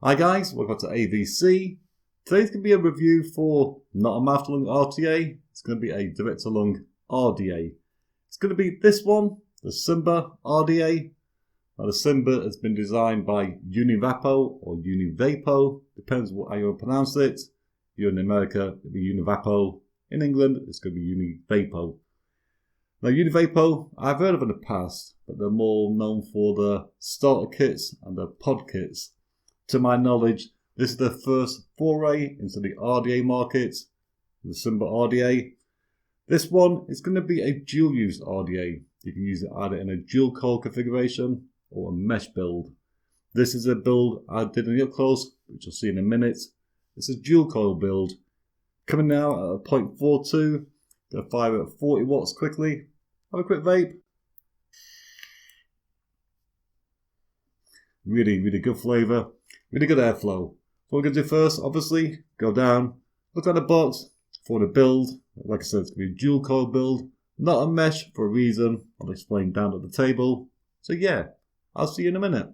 Hi guys, welcome to AVC. Today's going to be a review for not a mouth-to-lung RTA, it's going to be a direct-to-lung RDA. It's going to be this one, the SYMBA RDA. Now the SYMBA has been designed by UNIVAPO or UNIVAPO, depends how you want to pronounce it. If you're in America, it'll be UNIVAPO. In England, it's going to be UNIVAPO. Now UNIVAPO, I've heard of in the past, but they're more known for the starter kits and the pod kits. To my knowledge, this is their first foray into the RDA market, the SYMBA RDA. This one is going to be a dual-use RDA. You can use it either in a dual coil configuration or a mesh build. This is a build I did in the up close, which you'll see in a minute. It's a dual coil build. Coming now at a 0.42, going to fire at 40 watts quickly. Have a quick vape. Really good flavour. Really good airflow. What we're going to do first, obviously, go down, look at the box for the build. Like I said, it's going to be a dual coil build, not a mesh for a reason. I'll explain down at the table. So yeah, I'll see you in a minute.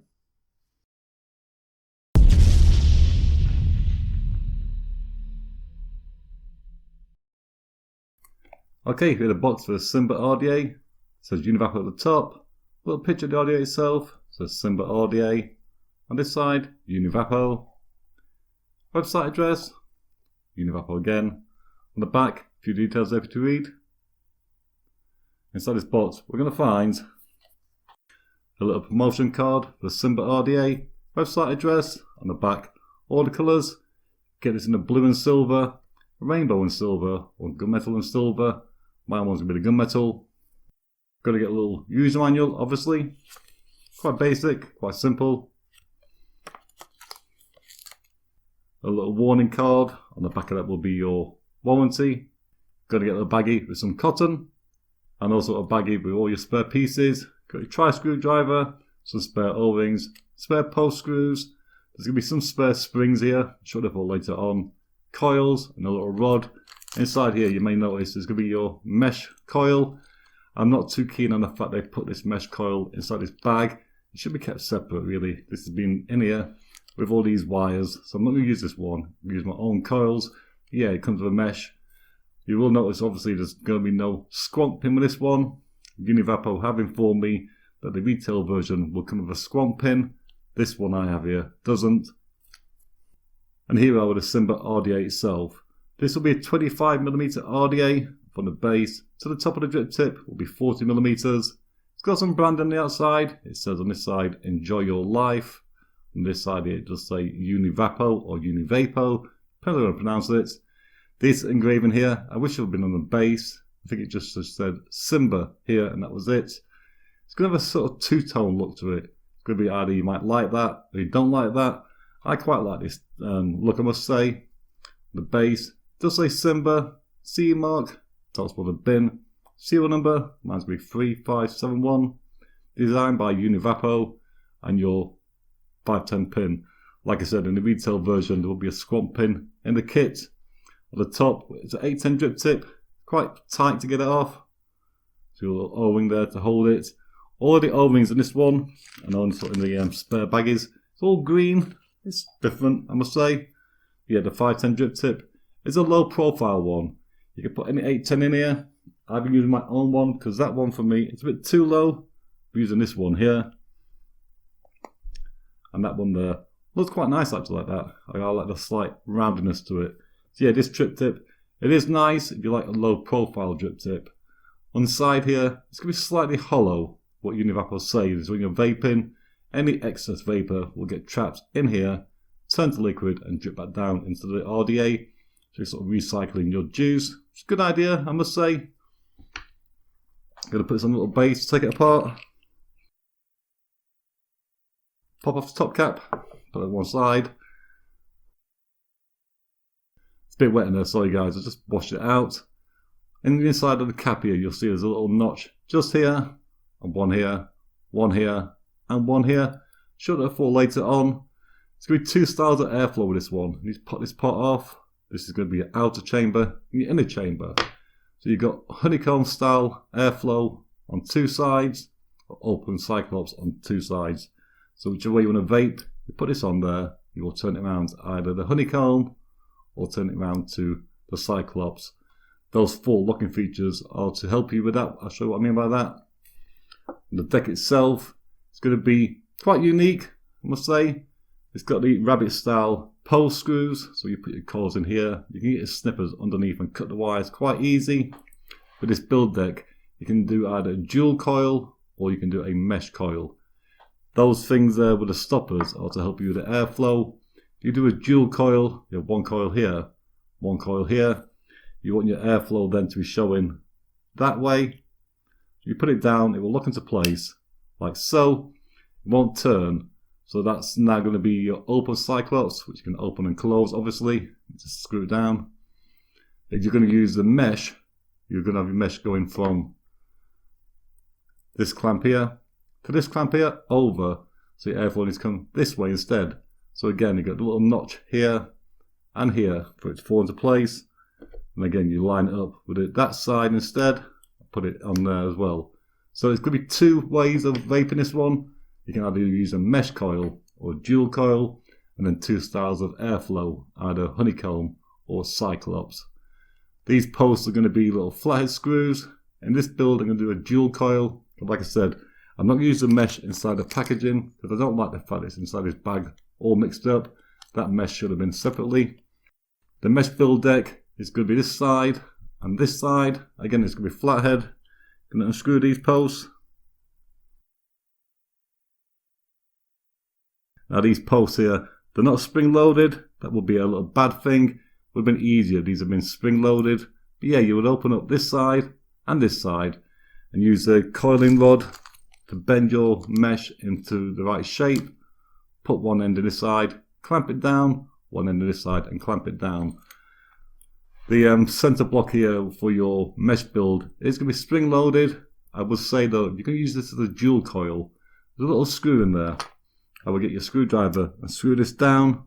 Okay, here's the box for the SYMBA RDA. It says UNIVAPO at the top. Little picture of the RDA itself. It says SYMBA RDA. On this side, UNIVAPO. Website address, UNIVAPO again. On the back, a few details there for you to read. Inside this box, we're going to find a little promotion card for the SYMBA RDA. Website address, on the back, all the colours. Get this in the blue and silver, rainbow and silver, or gunmetal and silver. My one's going to be the gunmetal. Got to get a little user manual, obviously. Quite basic, quite simple. A little warning card. On the back of that will be your warranty. Got to get a little baggie with some cotton. And also a baggie with all your spare pieces. Got your tri-screwdriver, some spare O-rings, spare post screws. There's going to be some spare springs here. Show that for later on. Coils and a little rod. Inside here you may notice there's going to be your mesh coil. I'm not too keen on the fact they put this mesh coil inside this bag. It should be kept separate really. This has been in here with all these wires. So I'm not going to use this one. I'm going to use my own coils. Yeah, it comes with a mesh. You will notice obviously there's going to be no squonk pin with this one. UNIVAPO have informed me that the retail version will come with a squonk pin. This one I have here doesn't. And here are with the SYMBA RDA itself. This will be a 25mm RDA from the base to the top of the drip tip will be 40mm. It's got some brand on the outside. It says on this side, enjoy your life. On this side here, it does say UNIVAPO or UNIVAPO, depending on how to pronounce it. This engraving here, I wish it would have been on the base. I think it just said SYMBA here and that was it. It's going to have a sort of two-tone look to it. It's going to be either you might like that or you don't like that. I quite like this look, I must say. The base does say SYMBA, CE mark, talks about the bin. Serial number, mine's going to be 3571. Designed by UNIVAPO and your 510 pin. Like I said, in the retail version, there will be a squonk pin in the kit. At the top, it's an 810 drip tip. Quite tight to get it off. So a little O-ring there to hold it. All of the O-rings in this one, and also in the spare baggies, it's all green. It's different, I must say. Yeah, the 510 drip tip is a low profile one. You can put any 810 in here. I've been using my own one because that one for me, it's a bit too low. I'm using this one here. And that one there looks quite nice actually like that. I like the slight roundness to it. So yeah, this drip tip, it is nice if you like a low profile drip tip. On the side here, it's going to be slightly hollow. What UNIVAPO say is when you're vaping, any excess vapor will get trapped in here, turn to liquid and drip back down into the RDA. So you're sort of recycling your juice. It's a good idea, I must say. I'm going to put this on a little base, take it apart. Pop off the top cap, put it on one side. It's a bit wet in there, sorry guys, I just washed it out. In the inside of the cap here, you'll see there's a little notch just here, and one here, and one here. Should have for later on. It's going to be two styles of airflow with this one. You need to pop this pot off. This is going to be your outer chamber and your inner chamber. So you've got honeycomb style airflow on two sides, or open cyclops on two sides. So whichever way you want to vape, you put this on there, you will turn it around to either the honeycomb or turn it around to the Cyclops. Those 4 locking features are to help you with that. I'll show you what I mean by that. The deck itself is going to be quite unique, I must say. It's got the rabbit style post screws, so you put your coils in here. You can get your snippers underneath and cut the wires quite easy. With this build deck, you can do either a dual coil or you can do a mesh coil. Those things there with the stoppers are to help you with the airflow. If you do a dual coil, you have 1 coil here, 1 coil here. You want your airflow then to be showing that way. You put it down, it will lock into place like so. It won't turn. So that's now going to be your open Cyclops, which you can open and close obviously. Just screw it down. If you're going to use the mesh, you're going to have your mesh going from this clamp here to this clamp here over. So your airflow needs to come this way instead. So again, you've got the little notch here and here for it to fall into place. And again, you line it up with it that side instead. Put it on there as well. So it's going to be 2 ways of vaping this one. You can either use a mesh coil or a dual coil, and then 2 styles of airflow, either honeycomb or Cyclops. These posts are going to be little flathead screws. In this build, I'm going to do a dual coil. But like I said, I'm not going to use the mesh inside the packaging because I don't like the fact it's inside this bag all mixed up. That mesh should have been separately. The mesh build deck is going to be this side and this side. Again, it's going to be flathead. Going to unscrew these posts. Now these posts here, they're not spring loaded. That would be a little bad thing. Would have been easier if these have been spring loaded. But yeah, you would open up this side and use the coiling rod to bend your mesh into the right shape. Put one end in this side, clamp it down, one end in this side and clamp it down. The center block here for your mesh build is going to be spring loaded. I would say though, if you're going to use this as a dual coil, there's a little screw in there. I will get your screwdriver and screw this down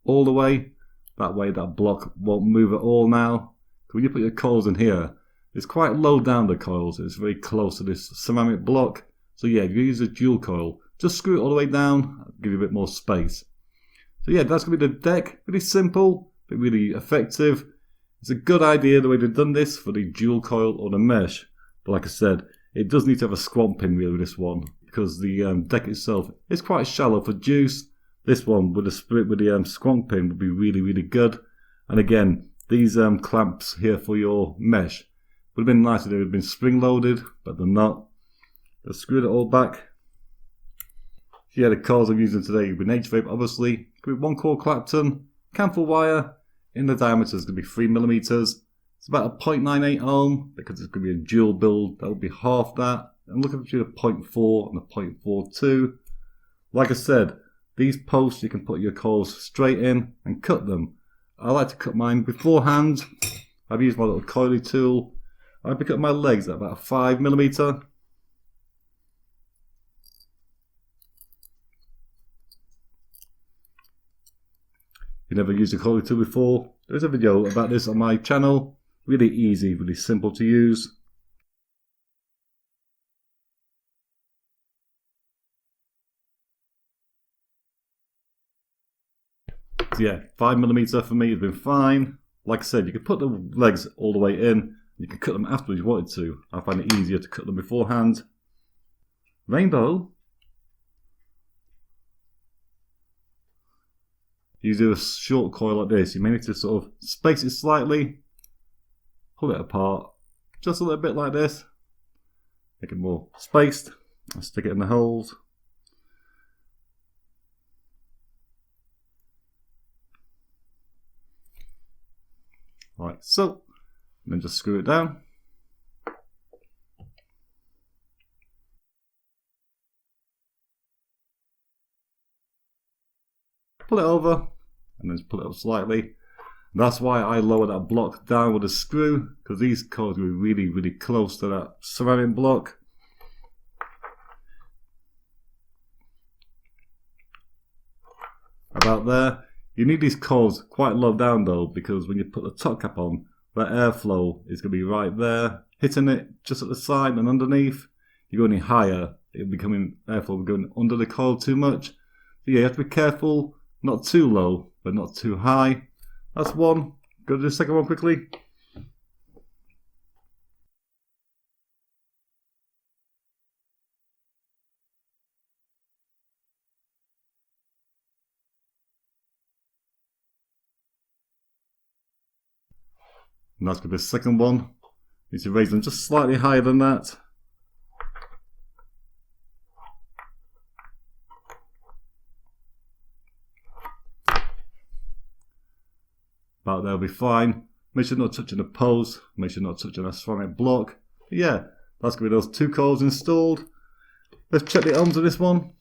all the way. That way that block won't move at all now. When you put your coils in here, it's quite low down the coils. It's very close to this ceramic block. So yeah, if you use a dual coil, just screw it all the way down, give you a bit more space. So yeah, that's going to be the deck. Really simple, but really effective. It's a good idea the way they've done this for the dual coil or the mesh. But like I said, it does need to have a squamp pin really with this one, because the deck itself is quite shallow for juice. This one with the squamp pin would be really, really good. And again, these clamps here for your mesh would have been nice if they would have been spring loaded, but they're not. Just screw it all back. So yeah, the coils I'm using today with Vape obviously. Could be 1 core Clapton, camphor wire. In the diameter is going to be 3mm. It's about a 0.98 ohm because it's going to be a dual build. That would be half that. I'm looking between a 0.4 and a 0.42. Like I said, these posts you can put your coils straight in and cut them. I like to cut mine beforehand. I've used my little coily tool. I pick up my legs at about 5mm. If you've never used a coily tool before, there's a video about this on my channel. Really easy, really simple to use. So yeah, 5mm for me has been fine. Like I said, you can put the legs all the way in. You can cut them afterwards if you wanted to. I find it easier to cut them beforehand. Rainbow. You do a short coil like this, you may need to sort of space it slightly, pull it apart, just a little bit like this, make it more spaced, and stick it in the holes. Like so, and then just screw it down. Pull it over and then just pull it up slightly. That's why I lower that block down with a screw, because these coils will be really, really close to that ceramic block. About there. You need these coils quite low down though, because when you put the top cap on, that airflow is going to be right there, hitting it just at the side and underneath. You go any higher it'll be coming, airflow will be going under the coil too much. So yeah, you have to be careful, not too low, but not too high. That's one. Go to the second one quickly. And that's going to be the second one. Need to raise them just slightly higher than that. About there will be fine. Make sure you're not touching the post. Make sure you're not touching a ceramic block. But yeah, that's going to be those two coils installed. Let's check the ohms of this one.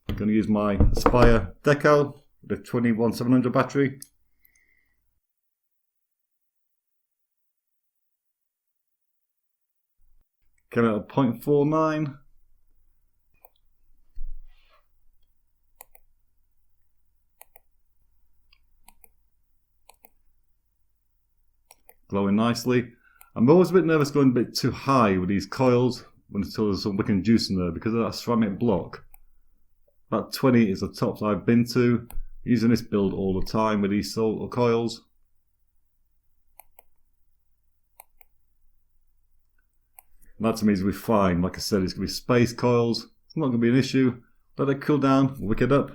I'm going to use my SYMBA Deco with the 21700 battery. Came out at 0.49. Glowing nicely. I'm always a bit nervous going a bit too high with these coils until there's some wicked juice in there because of that ceramic block. About 20 is the tops I've been to. Using this build all the time with these sort of coils. And that to me is going to be fine. Like I said, it's going to be space coils. It's not going to be an issue. Let it cool down, wick it up.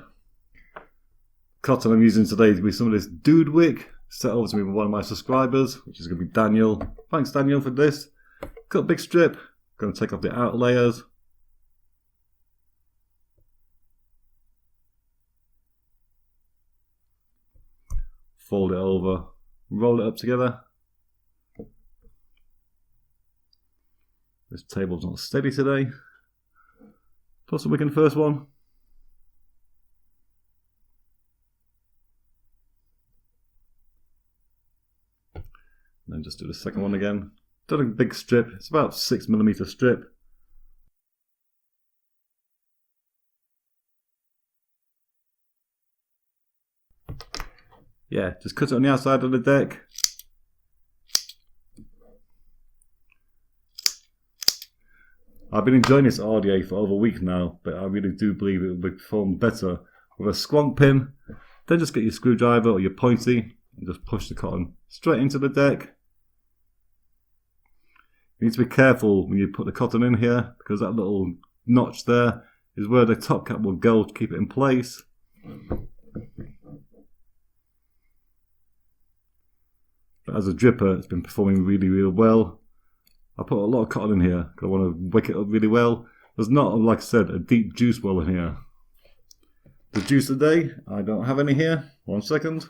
Cotton I'm using today is going to be some of this dude wick. Set over to me by one of my subscribers, which is going to be Daniel. Thanks Daniel for this. Cut a big strip. Going to take off the outer layers. Fold it over. Roll it up together. This table's not steady today. Plus a wick in the first one. And then just do the second one again. Done a big strip. It's about 6mm strip. Yeah, just cut it on the outside of the deck. I've been enjoying this RDA for over a week now, but I really do believe it will perform better with a squonk pin. Then just get your screwdriver or your pointy and just push the cotton straight into the deck. You need to be careful when you put the cotton in here because that little notch there is where the top cap will go to keep it in place. But as a dripper, it's been performing really, really well. I put a lot of cotton in here because I want to wick it up really well. There's not, like I said, a deep juice well in here. The juice today, I don't have any here. 1 second.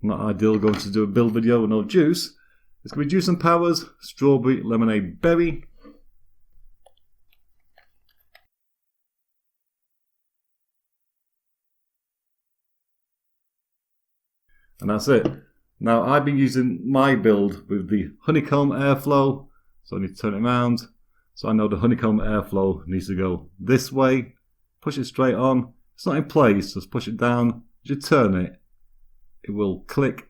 Not ideal going to do a build video with no juice. It's going to be Juice and Powers, Strawberry, Lemonade, Berry. And that's it. Now I've been using my build with the honeycomb airflow. So I need to turn it around. So I know the honeycomb airflow needs to go this way. Push it straight on. It's not in place, just push it down. As you turn it, it will click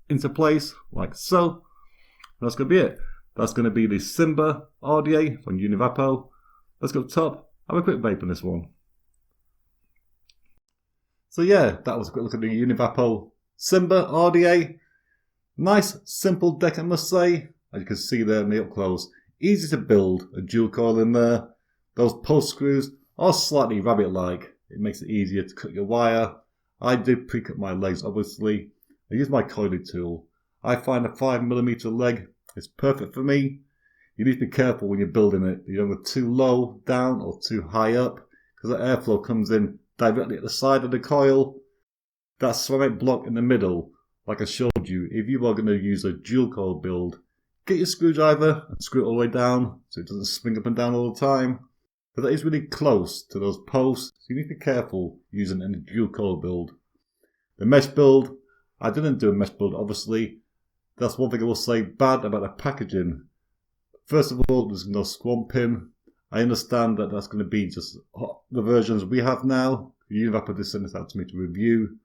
into place like so. That's going to be it. That's going to be the SYMBA RDA from UNIVAPO. Let's go top. Have a quick vape on this one. So yeah, that was a quick look at the UNIVAPO SYMBA RDA. Nice, simple deck, I must say. As you can see there in the up close. Easy to build, a dual coil in there. Those post screws are slightly rabbit-like. It makes it easier to cut your wire. I did pre-cut my legs, obviously. I use my coiling tool. I find a 5mm leg is perfect for me. You need to be careful when you're building it. You don't go too low down or too high up because the airflow comes in directly at the side of the coil. That ceramic block in the middle, like I showed you, if you are going to use a dual coil build, get your screwdriver and screw it all the way down so it doesn't swing up and down all the time. But that is really close to those posts, so you need to be careful using any dual coil build. The mesh build, I didn't do a mesh build obviously. That's one thing I will say bad about the packaging. First of all, there's no squam pin. I understand that that's going to be just the versions we have now. UNIVAPO just sent this out to me to review.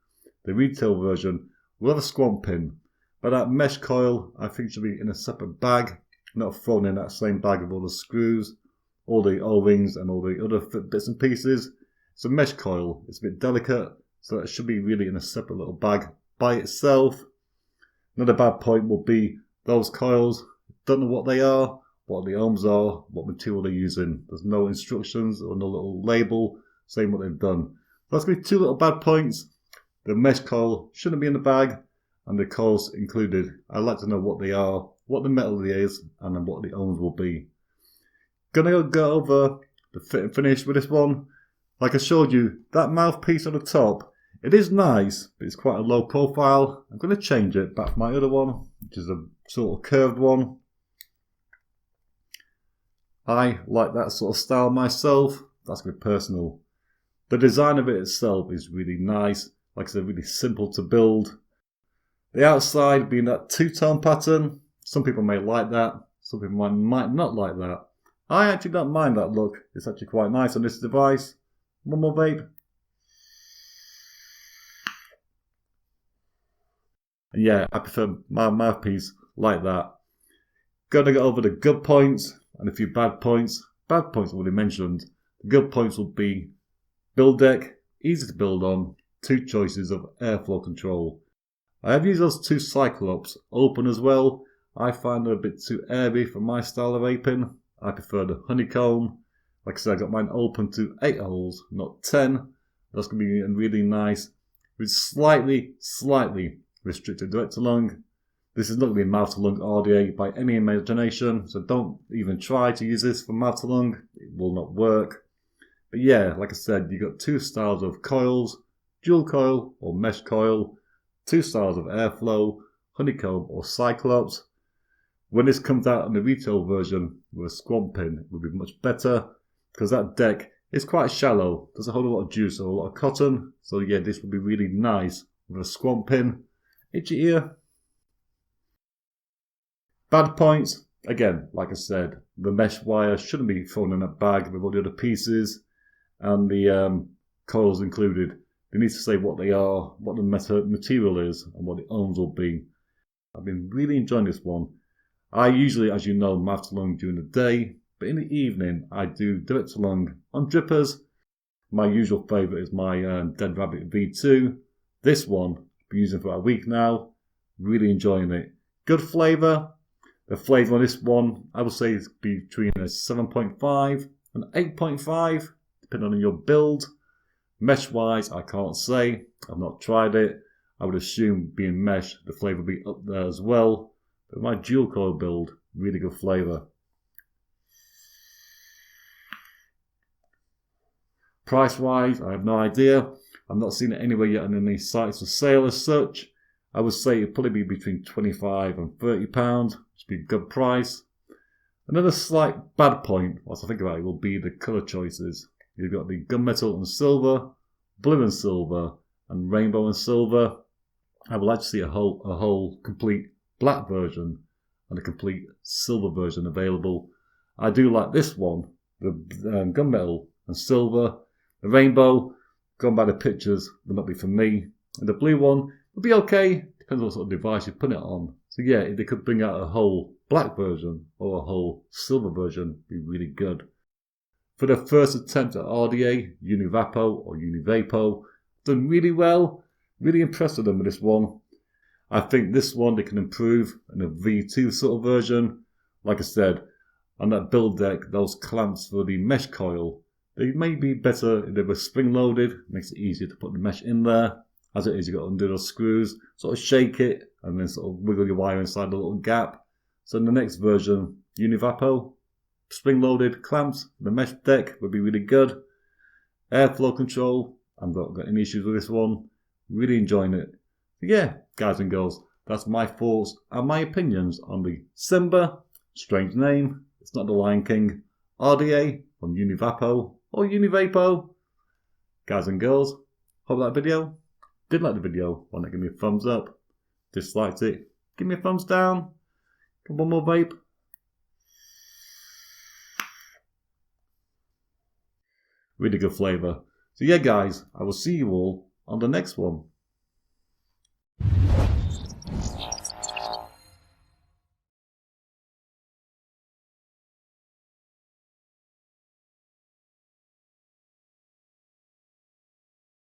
The retail version will have a squam pin. But that mesh coil, I think should be in a separate bag, not thrown in that same bag with all the screws. all the O-rings and all the other bits and pieces. It's a mesh coil. It's a bit delicate, so it should be really in a separate little bag by itself. Another bad point will be those coils. Don't know what they are, what the ohms are, what material they're using. There's no instructions or no little label saying what they've done. That's going to be two little bad points. The mesh coil shouldn't be in the bag, and the coils included. I'd like to know what they are, what the metal is, and then what the ohms will be. Gonna go over the fit and finish with this one. Like I showed you, that mouthpiece on the top, it is nice, but it's quite a low profile. I'm going to change it back to my other one, which is a sort of curved one. I like that sort of style myself. That's going to be personal. The design of it itself is really nice. Like I said, really simple to build. The outside being that two-tone pattern. Some people may like that. Some people might not like that. I actually don't mind that look. It's actually quite nice on this device. One more vape. And yeah, I prefer my mouthpiece like that. Gonna go over the good points and a few bad points. Bad points already mentioned. The good points will be build deck, easy to build on, two choices of airflow control. I have used those two Cyclops open as well. I find them a bit too airy for my style of vaping. I prefer the honeycomb. Like I said, I got mine open to 8 holes, not 10. That's going to be really nice. With slightly restricted direct to lung. This is not going to be mouth to lung RDA by any imagination, so don't even try to use this for mouth to lung. It will not work. But yeah, like I said, you've got two styles of coils, dual coil or mesh coil, two styles of airflow, honeycomb or Cyclops. When this comes out in the retail version with a squamp pin, it will be much better because that deck is quite shallow. Doesn't hold a lot of juice or a lot of cotton. So yeah, this will be really nice with a squamp pin. Itchy ear. Bad points. Again, like I said, the mesh wire shouldn't be thrown in a bag with all the other pieces and the coils included. They need to say what they are, what the material is, and what the ohms will be. I've been really enjoying this one. I usually, as you know, mouth to lung during the day, but in the evening I do direct to lung on drippers. My usual favourite is my Dead Rabbit V2. This one, I've been using for about a week now. Really enjoying it. Good flavour. The flavour on this one, I would say, is between a 7.5 and 8.5, depending on your build. Mesh-wise, I can't say. I've not tried it. I would assume being mesh, the flavour would be up there as well. But my dual coil build, really good flavour. Price-wise, I have no idea. I've not seen it anywhere yet on any sites for sale as such. I would say it'd probably be between £25 and £30, which would be a good price. Another slight bad point, whilst I think about it, will be the colour choices. You've got the gunmetal and silver, blue and silver, and rainbow and silver. I would like to see a whole complete black version and a complete silver version available. I do like this one, the gunmetal and silver. The rainbow, going by the pictures, will not be for me. And the blue one will be okay, depends on what sort of device you put it on. So yeah, if they could bring out a whole black version or a whole silver version, it'd be really good. For the first attempt at RDA, UNIVAPO or UNIVAPO, done really well. Really impressed with them with this one. I think this one they can improve in a V2 sort of version. Like I said, on that build deck, those clamps for the mesh coil, they may be better if they were spring loaded. Makes it easier to put the mesh in there. As it is, you've got to undo those screws, sort of shake it, and then sort of wiggle your wire inside the little gap. So in the next version, UNIVAPO, spring loaded clamps, the mesh deck would be really good. Airflow control, I've not got any issues with this one. Really enjoying it. So yeah, guys and girls, that's my thoughts and my opinions on the SYMBA, strange name, it's not the Lion King, RDA from UNIVAPO or UNIVAPO. Guys and girls, hope that video. Did like the video, why not give me a thumbs up? Disliked it, give me a thumbs down. Come on, more vape. Really good flavour. So yeah guys, I will see you all on the next one.